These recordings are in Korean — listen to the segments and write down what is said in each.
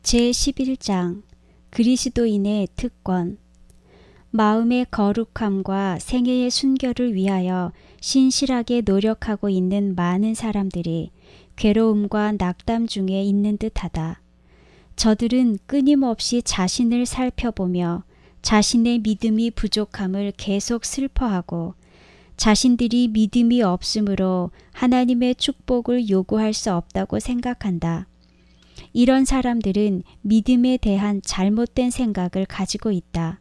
제11장 그리스도인의 특권. 마음의 거룩함과 생애의 순결을 위하여 신실하게 노력하고 있는 많은 사람들이 괴로움과 낙담 중에 있는 듯하다. 저들은 끊임없이 자신을 살펴보며 자신의 믿음이 부족함을 계속 슬퍼하고 자신들이 믿음이 없으므로 하나님의 축복을 요구할 수 없다고 생각한다. 이런 사람들은 믿음에 대한 잘못된 생각을 가지고 있다.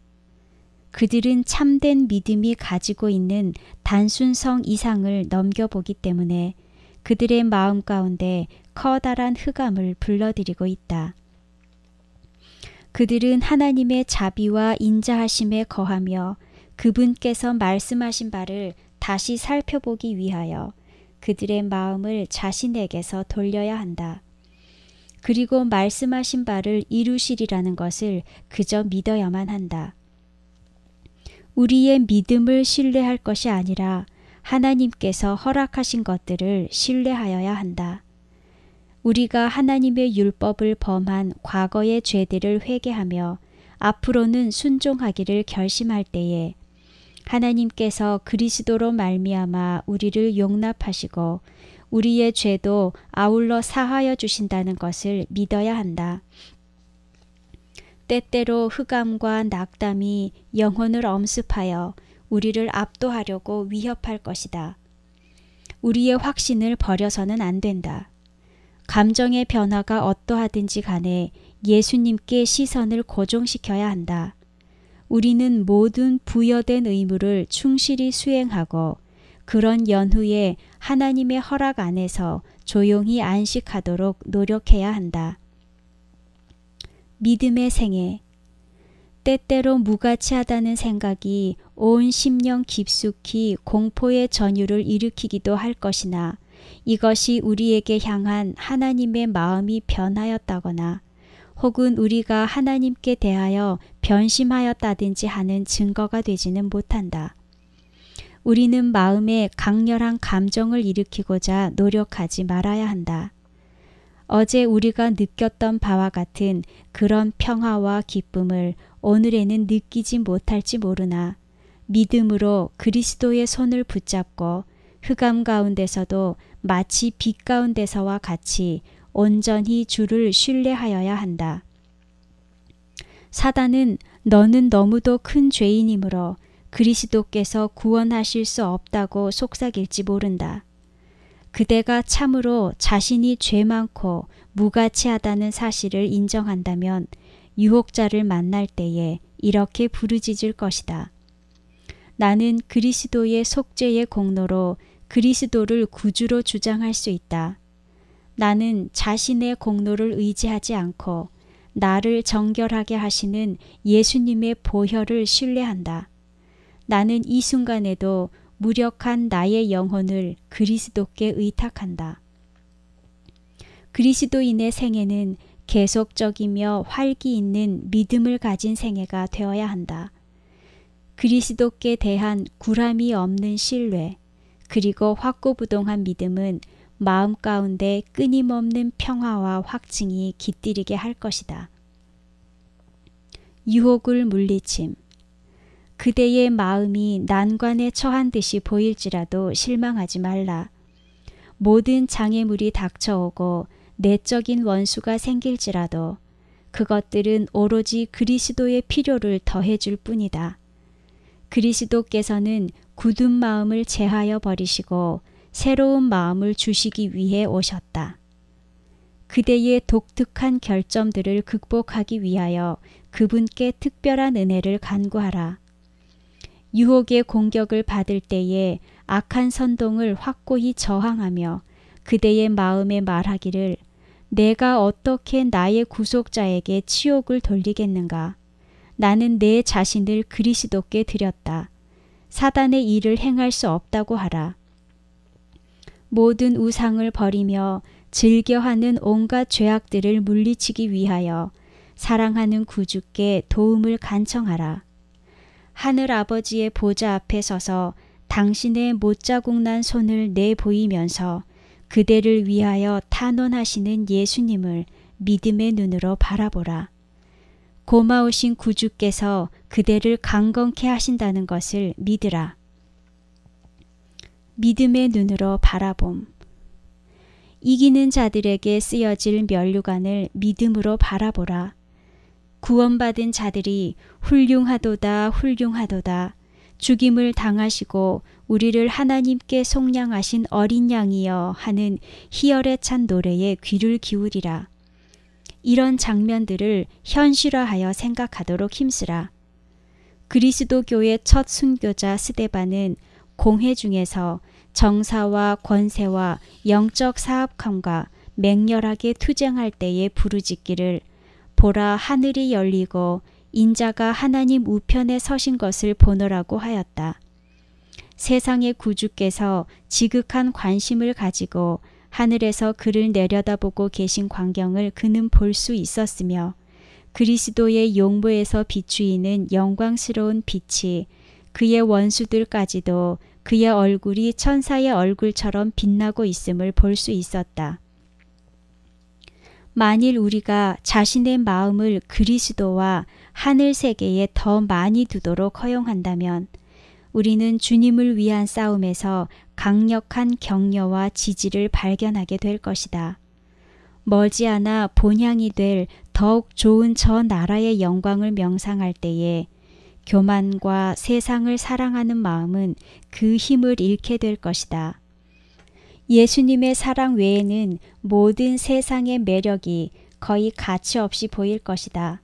그들은 참된 믿음이 가지고 있는 단순성 이상을 넘겨보기 때문에 그들의 마음 가운데 커다란 흑암을 불러들이고 있다. 그들은 하나님의 자비와 인자하심에 거하며 그분께서 말씀하신 바를 다시 살펴보기 위하여 그들의 마음을 자신에게서 돌려야 한다. 그리고 말씀하신 바를 이루시리라는 것을 그저 믿어야만 한다. 우리의 믿음을 신뢰할 것이 아니라 하나님께서 허락하신 것들을 신뢰하여야 한다. 우리가 하나님의 율법을 범한 과거의 죄들을 회개하며 앞으로는 순종하기를 결심할 때에 하나님께서 그리스도로 말미암아 우리를 용납하시고 우리의 죄도 아울러 사하여 주신다는 것을 믿어야 한다. 때때로 흑암과 낙담이 영혼을 엄습하여 우리를 압도하려고 위협할 것이다. 우리의 확신을 버려서는 안 된다. 감정의 변화가 어떠하든지 간에 예수님께 시선을 고정시켜야 한다. 우리는 모든 부여된 의무를 충실히 수행하고 그런 연후에 하나님의 허락 안에서 조용히 안식하도록 노력해야 한다. 믿음의 생애. 때때로 무가치하다는 생각이 온 심령 깊숙이 공포의 전율을 일으키기도 할 것이나 이것이 우리에게 향한 하나님의 마음이 변하였다거나 혹은 우리가 하나님께 대하여 변심하였다든지 하는 증거가 되지는 못한다. 우리는 마음에 강렬한 감정을 일으키고자 노력하지 말아야 한다. 어제 우리가 느꼈던 바와 같은 그런 평화와 기쁨을 오늘에는 느끼지 못할지 모르나 믿음으로 그리스도의 손을 붙잡고 흑암 가운데서도 마치 빛 가운데서와 같이 온전히 주를 신뢰하여야 한다. 사단은 너는 너무도 큰 죄인이므로 그리스도께서 구원하실 수 없다고 속삭일지 모른다. 그대가 참으로 자신이 죄 많고 무가치하다는 사실을 인정한다면 유혹자를 만날 때에 이렇게 부르짖을 것이다. 나는 그리스도의 속죄의 공로로 그리스도를 구주로 주장할 수 있다. 나는 자신의 공로를 의지하지 않고 나를 정결하게 하시는 예수님의 보혈을 신뢰한다. 나는 이 순간에도 무력한 나의 영혼을 그리스도께 의탁한다. 그리스도인의 생애는 계속적이며 활기 있는 믿음을 가진 생애가 되어야 한다. 그리스도께 대한 굴함이 없는 신뢰, 그리고 확고부동한 믿음은 마음 가운데 끊임없는 평화와 확증이 깃들이게 할 것이다. 유혹을 물리침. 그대의 마음이 난관에 처한 듯이 보일지라도 실망하지 말라. 모든 장애물이 닥쳐오고 내적인 원수가 생길지라도 그것들은 오로지 그리스도의 필요를 더해줄 뿐이다. 그리스도께서는 굳은 마음을 제하여 버리시고 새로운 마음을 주시기 위해 오셨다. 그대의 독특한 결점들을 극복하기 위하여 그분께 특별한 은혜를 간구하라. 유혹의 공격을 받을 때에 악한 선동을 확고히 저항하며 그대의 마음에 말하기를 내가 어떻게 나의 구속자에게 치욕을 돌리겠는가? 나는 내 자신을 그리스도께 드렸다. 사단의 일을 행할 수 없다고 하라. 모든 우상을 버리며 즐겨하는 온갖 죄악들을 물리치기 위하여 사랑하는 구주께 도움을 간청하라. 하늘 아버지의 보좌 앞에 서서 당신의 못자국 난 손을 내보이면서 그대를 위하여 탄원하시는 예수님을 믿음의 눈으로 바라보라. 고마우신 구주께서 그대를 강건케 하신다는 것을 믿으라. 믿음의 눈으로 바라봄. 이기는 자들에게 쓰여질 면류관을 믿음으로 바라보라. 구원받은 자들이 훌륭하도다 훌륭하도다. 죽임을 당하시고 우리를 하나님께 속량하신 어린 양이여 하는 희열에 찬 노래에 귀를 기울이라. 이런 장면들을 현실화하여 생각하도록 힘쓰라. 그리스도교의 첫 순교자 스데반은 공회 중에서 정사와 권세와 영적 사악함과 맹렬하게 투쟁할 때에 부르짖기를 보라 하늘이 열리고 인자가 하나님 우편에 서신 것을 보노라고 하였다. 세상의 구주께서 지극한 관심을 가지고 하늘에서 그를 내려다보고 계신 광경을 그는 볼 수 있었으며 그리스도의 용모에서 비추이는 영광스러운 빛이 그의 원수들까지도 그의 얼굴이 천사의 얼굴처럼 빛나고 있음을 볼 수 있었다. 만일 우리가 자신의 마음을 그리스도와 하늘 세계에 더 많이 두도록 허용한다면 우리는 주님을 위한 싸움에서 강력한 격려와 지지를 발견하게 될 것이다. 머지않아 본향이 될 더욱 좋은 저 나라의 영광을 명상할 때에 교만과 세상을 사랑하는 마음은 그 힘을 잃게 될 것이다. 예수님의 사랑 외에는 모든 세상의 매력이 거의 가치 없이 보일 것이다.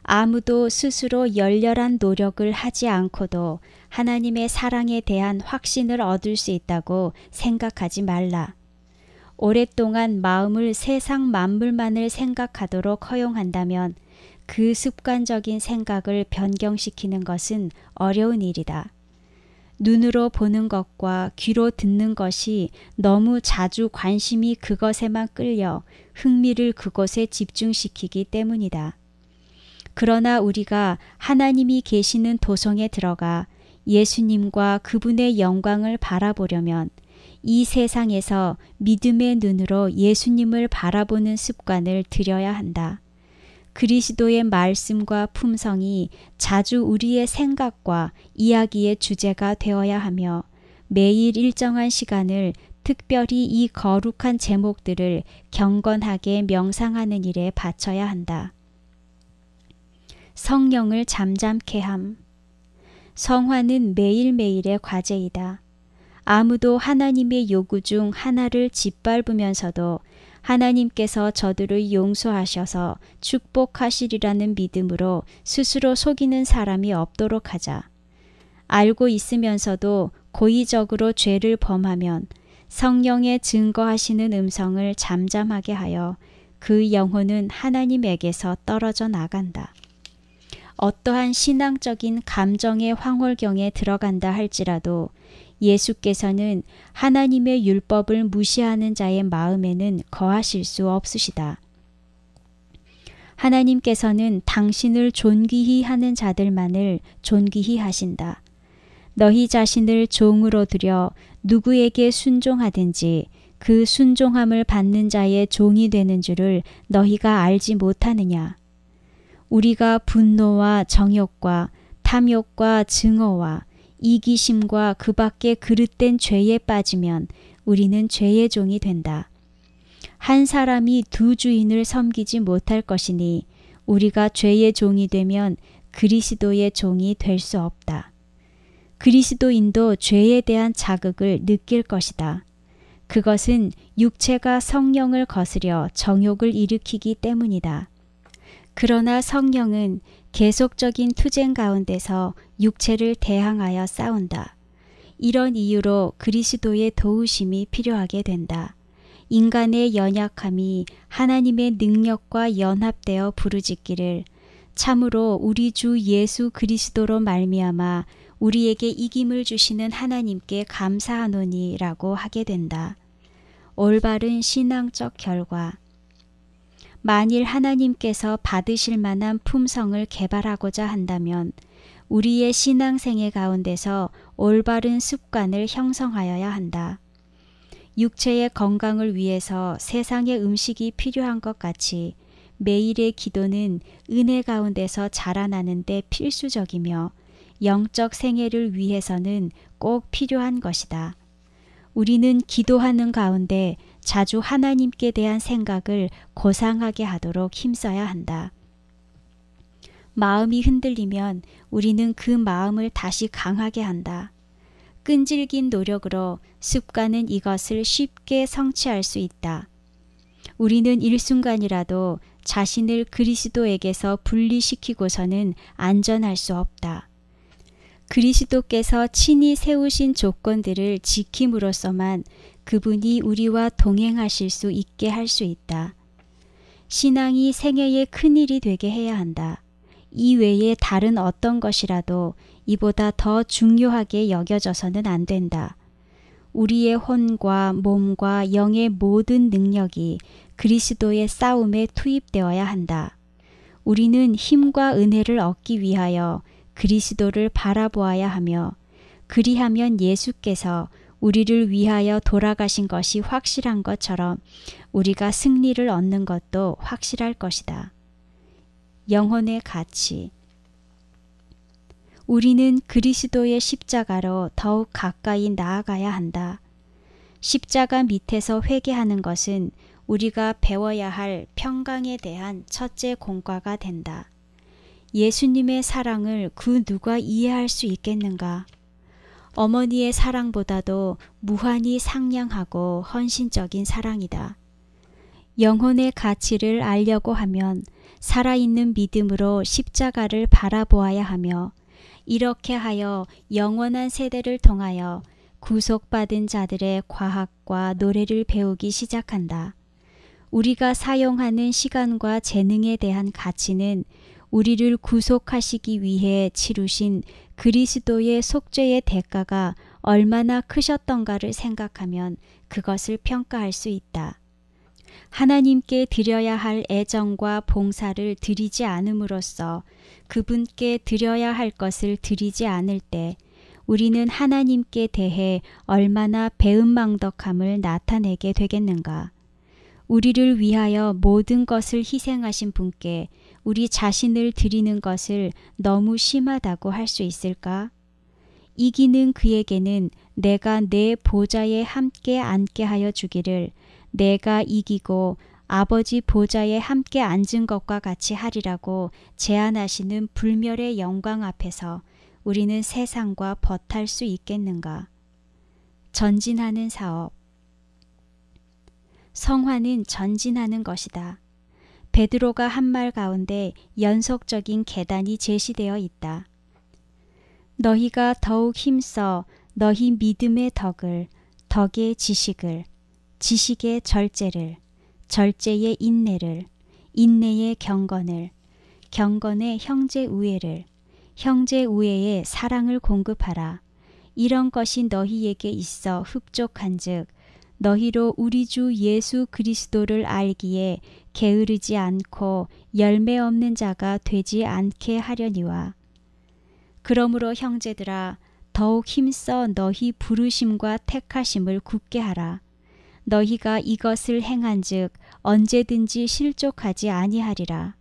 아무도 스스로 열렬한 노력을 하지 않고도 하나님의 사랑에 대한 확신을 얻을 수 있다고 생각하지 말라. 오랫동안 마음을 세상 만물만을 생각하도록 허용한다면 그 습관적인 생각을 변경시키는 것은 어려운 일이다. 눈으로 보는 것과 귀로 듣는 것이 너무 자주 관심이 그것에만 끌려 흥미를 그곳에 집중시키기 때문이다. 그러나 우리가 하나님이 계시는 도성에 들어가 예수님과 그분의 영광을 바라보려면 이 세상에서 믿음의 눈으로 예수님을 바라보는 습관을 들여야 한다. 그리스도의 말씀과 품성이 자주 우리의 생각과 이야기의 주제가 되어야 하며 매일 일정한 시간을 특별히 이 거룩한 제목들을 경건하게 명상하는 일에 바쳐야 한다. 성령을 잠잠케 함. 성화는 매일매일의 과제이다. 아무도 하나님의 요구 중 하나를 짓밟으면서도 하나님께서 저들을 용서하셔서 축복하시리라는 믿음으로 스스로 속이는 사람이 없도록 하자. 알고 있으면서도 고의적으로 죄를 범하면 성령의 증거하시는 음성을 잠잠하게 하여 그 영혼은 하나님에게서 떨어져 나간다. 어떠한 신앙적인 감정의 황홀경에 들어간다 할지라도 예수께서는 하나님의 율법을 무시하는 자의 마음에는 거하실 수 없으시다. 하나님께서는 당신을 존귀히 하는 자들만을 존귀히 하신다. 너희 자신을 종으로 들여 누구에게 순종하든지 그 순종함을 받는 자의 종이 되는 줄을 너희가 알지 못하느냐. 우리가 분노와 정욕과 탐욕과 증오와 이기심과 그 밖에 그릇된 죄에 빠지면 우리는 죄의 종이 된다. 한 사람이 두 주인을 섬기지 못할 것이니 우리가 죄의 종이 되면 그리스도의 종이 될 수 없다. 그리스도인도 죄에 대한 자극을 느낄 것이다. 그것은 육체가 성령을 거스려 정욕을 일으키기 때문이다. 그러나 성령은 계속적인 투쟁 가운데서 육체를 대항하여 싸운다. 이런 이유로 그리스도의 도우심이 필요하게 된다. 인간의 연약함이 하나님의 능력과 연합되어 부르짖기를 참으로 우리 주 예수 그리스도로 말미암아 우리에게 이김을 주시는 하나님께 감사하노니라고 하게 된다. 올바른 신앙적 결과. 만일 하나님께서 받으실 만한 품성을 개발하고자 한다면 우리의 신앙생애 가운데서 올바른 습관을 형성하여야 한다. 육체의 건강을 위해서 세상의 음식이 필요한 것 같이 매일의 기도는 은혜 가운데서 자라나는 데 필수적이며 영적 생애를 위해서는 꼭 필요한 것이다. 우리는 기도하는 가운데 자주 하나님께 대한 생각을 고상하게 하도록 힘써야 한다. 마음이 흔들리면 우리는 그 마음을 다시 강하게 한다. 끈질긴 노력으로 습관은 이것을 쉽게 성취할 수 있다. 우리는 일순간이라도 자신을 그리스도에게서 분리시키고서는 안전할 수 없다. 그리스도께서 친히 세우신 조건들을 지킴으로써만 그분이 우리와 동행하실 수 있게 할 수 있다. 신앙이 생애의 큰일이 되게 해야 한다. 이 외에 다른 어떤 것이라도 이보다 더 중요하게 여겨져서는 안 된다. 우리의 혼과 몸과 영의 모든 능력이 그리스도의 싸움에 투입되어야 한다. 우리는 힘과 은혜를 얻기 위하여 그리스도를 바라보아야 하며 그리하면 예수께서 우리를 위하여 돌아가신 것이 확실한 것처럼 우리가 승리를 얻는 것도 확실할 것이다. 영혼의 가치. 우리는 그리스도의 십자가로 더욱 가까이 나아가야 한다. 십자가 밑에서 회개하는 것은 우리가 배워야 할 평강에 대한 첫째 공과가 된다. 예수님의 사랑을 그 누가 이해할 수 있겠는가? 어머니의 사랑보다도 무한히 상냥하고 헌신적인 사랑이다. 영혼의 가치를 알려고 하면 살아있는 믿음으로 십자가를 바라보아야 하며 이렇게 하여 영원한 세대를 통하여 구속받은 자들의 과학과 노래를 배우기 시작한다. 우리가 사용하는 시간과 재능에 대한 가치는 우리를 구속하시기 위해 치르신 그리스도의 속죄의 대가가 얼마나 크셨던가를 생각하면 그것을 평가할 수 있다. 하나님께 드려야 할 애정과 봉사를 드리지 않음으로써 그분께 드려야 할 것을 드리지 않을 때 우리는 하나님께 대해 얼마나 배은망덕함을 나타내게 되겠는가. 우리를 위하여 모든 것을 희생하신 분께 우리 자신을 드리는 것을 너무 심하다고 할 수 있을까? 이기는 그에게는 내가 내 보좌에 함께 앉게 하여 주기를 내가 이기고 아버지 보좌에 함께 앉은 것과 같이 하리라고 제안하시는 불멸의 영광 앞에서 우리는 세상과 벗할 수 있겠는가? 전진하는 사업. 성화는 전진하는 것이다. 베드로가 한 말 가운데 연속적인 계단이 제시되어 있다. 너희가 더욱 힘써 너희 믿음의 덕을, 덕의 지식을, 지식의 절제를, 절제의 인내를, 인내의 경건을, 경건의 형제 우애를, 형제 우애의 사랑을 공급하라. 이런 것이 너희에게 있어 흡족한즉 너희로 우리 주 예수 그리스도를 알기에 게으르지 않고 열매 없는 자가 되지 않게 하려니와. 그러므로 형제들아 더욱 힘써 너희 부르심과 택하심을 굳게 하라. 너희가 이것을 행한즉 언제든지 실족하지 아니하리라.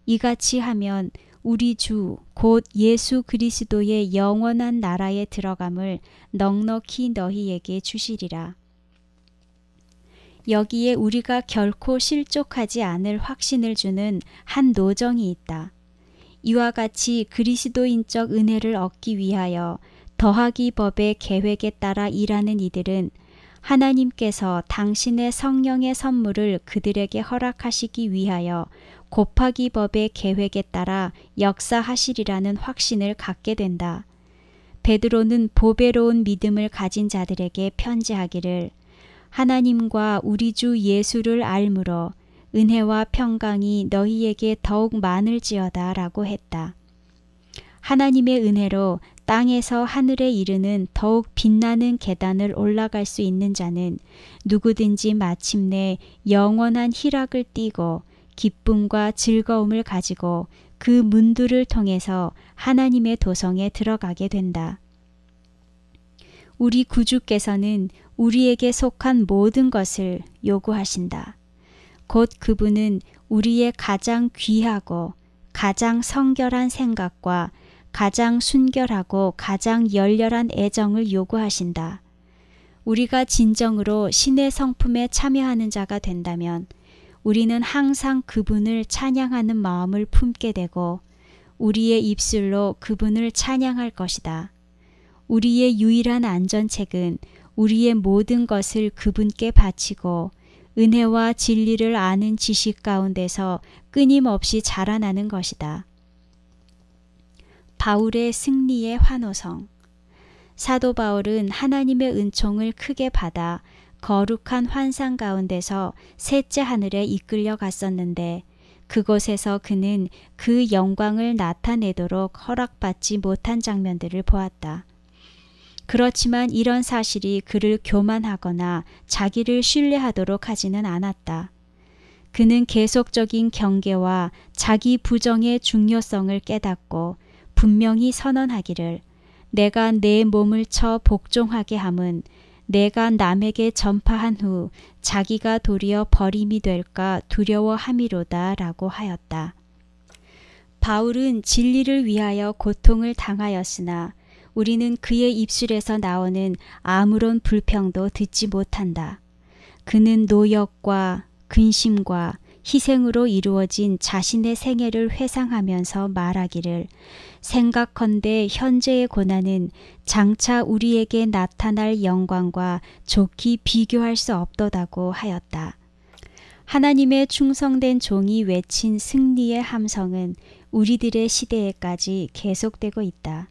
이같이 하면 우리 주 곧 예수 그리스도의 영원한 나라에 들어감을 넉넉히 너희에게 주시리라. 여기에 우리가 결코 실족하지 않을 확신을 주는 한 노정이 있다. 이와 같이 그리스도인적 은혜를 얻기 위하여 더하기 법의 계획에 따라 일하는 이들은 하나님께서 당신의 성령의 선물을 그들에게 허락하시기 위하여 곱하기 법의 계획에 따라 역사하시리라는 확신을 갖게 된다. 베드로는 보배로운 믿음을 가진 자들에게 편지하기를 하나님과 우리 주 예수를 알므로 은혜와 평강이 너희에게 더욱 많을지어다 라고 했다. 하나님의 은혜로 땅에서 하늘에 이르는 더욱 빛나는 계단을 올라갈 수 있는 자는 누구든지 마침내 영원한 희락을 띠고 기쁨과 즐거움을 가지고 그 문들을 통해서 하나님의 도성에 들어가게 된다. 우리 구주께서는 우리에게 속한 모든 것을 요구하신다. 곧 그분은 우리의 가장 귀하고 가장 성결한 생각과 가장 순결하고 가장 열렬한 애정을 요구하신다. 우리가 진정으로 신의 성품에 참여하는 자가 된다면 우리는 항상 그분을 찬양하는 마음을 품게 되고 우리의 입술로 그분을 찬양할 것이다. 우리의 유일한 안전책은 우리의 모든 것을 그분께 바치고 은혜와 진리를 아는 지식 가운데서 끊임없이 자라나는 것이다. 바울의 승리의 환호성. 사도 바울은 하나님의 은총을 크게 받아 거룩한 환상 가운데서 셋째 하늘에 이끌려 갔었는데 그곳에서 그는 그 영광을 나타내도록 허락받지 못한 장면들을 보았다. 그렇지만 이런 사실이 그를 교만하거나 자기를 신뢰하도록 하지는 않았다. 그는 계속적인 경계와 자기 부정의 중요성을 깨닫고 분명히 선언하기를 내가 내 몸을 쳐 복종하게 함은 내가 남에게 전파한 후 자기가 도리어 버림이 될까 두려워함이로다 라고 하였다. 바울은 진리를 위하여 고통을 당하였으나 우리는 그의 입술에서 나오는 아무런 불평도 듣지 못한다. 그는 노역과 근심과 희생으로 이루어진 자신의 생애를 회상하면서 말하기를 생각컨대 현재의 고난은 장차 우리에게 나타날 영광과 좋게 비교할 수 없도다고 하였다. 하나님의 충성된 종이 외친 승리의 함성은 우리들의 시대에까지 계속되고 있다.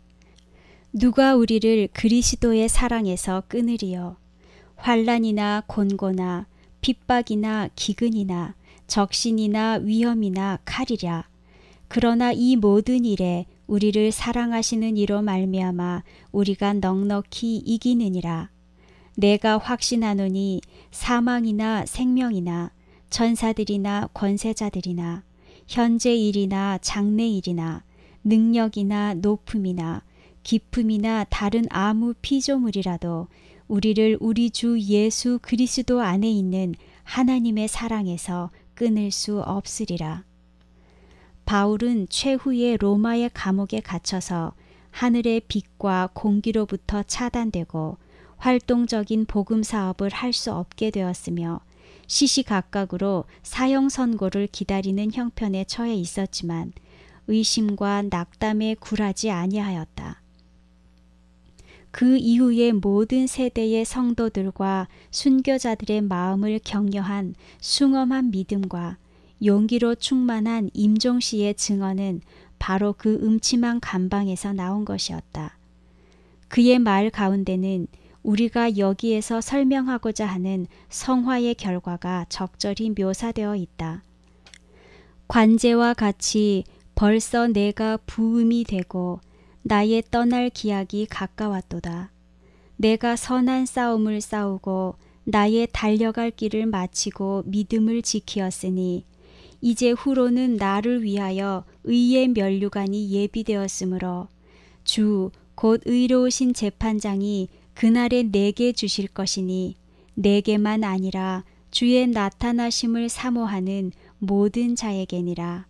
누가 우리를 그리스도의 사랑에서 끊으리요. 환난이나 곤고나 핍박이나 기근이나 적신이나 위험이나 칼이랴. 그러나 이 모든 일에 우리를 사랑하시는 이로 말미암아 우리가 넉넉히 이기느니라. 내가 확신하노니 사망이나 생명이나 천사들이나 권세자들이나 현재 일이나 장래 일이나 능력이나 높음이나 기품이나 다른 아무 피조물이라도 우리를 우리 주 예수 그리스도 안에 있는 하나님의 사랑에서 끊을 수 없으리라. 바울은 최후의 로마의 감옥에 갇혀서 하늘의 빛과 공기로부터 차단되고 활동적인 복음 사업을 할 수 없게 되었으며 시시각각으로 사형 선고를 기다리는 형편에 처해 있었지만 의심과 낙담에 굴하지 아니하였다. 그 이후의 모든 세대의 성도들과 순교자들의 마음을 격려한 숭엄한 믿음과 용기로 충만한 임종시의 증언은 바로 그 음침한 감방에서 나온 것이었다. 그의 말 가운데는 우리가 여기에서 설명하고자 하는 성화의 결과가 적절히 묘사되어 있다. 관제와 같이 벌써 내가 부음이 되고 나의 떠날 기약이 가까웠도다. 내가 선한 싸움을 싸우고 나의 달려갈 길을 마치고 믿음을 지키었으니 이제 후로는 나를 위하여 의의 면류관이 예비되었으므로 주 곧 의로우신 재판장이 그날에 내게 주실 것이니 내게만 아니라 주의 나타나심을 사모하는 모든 자에게니라.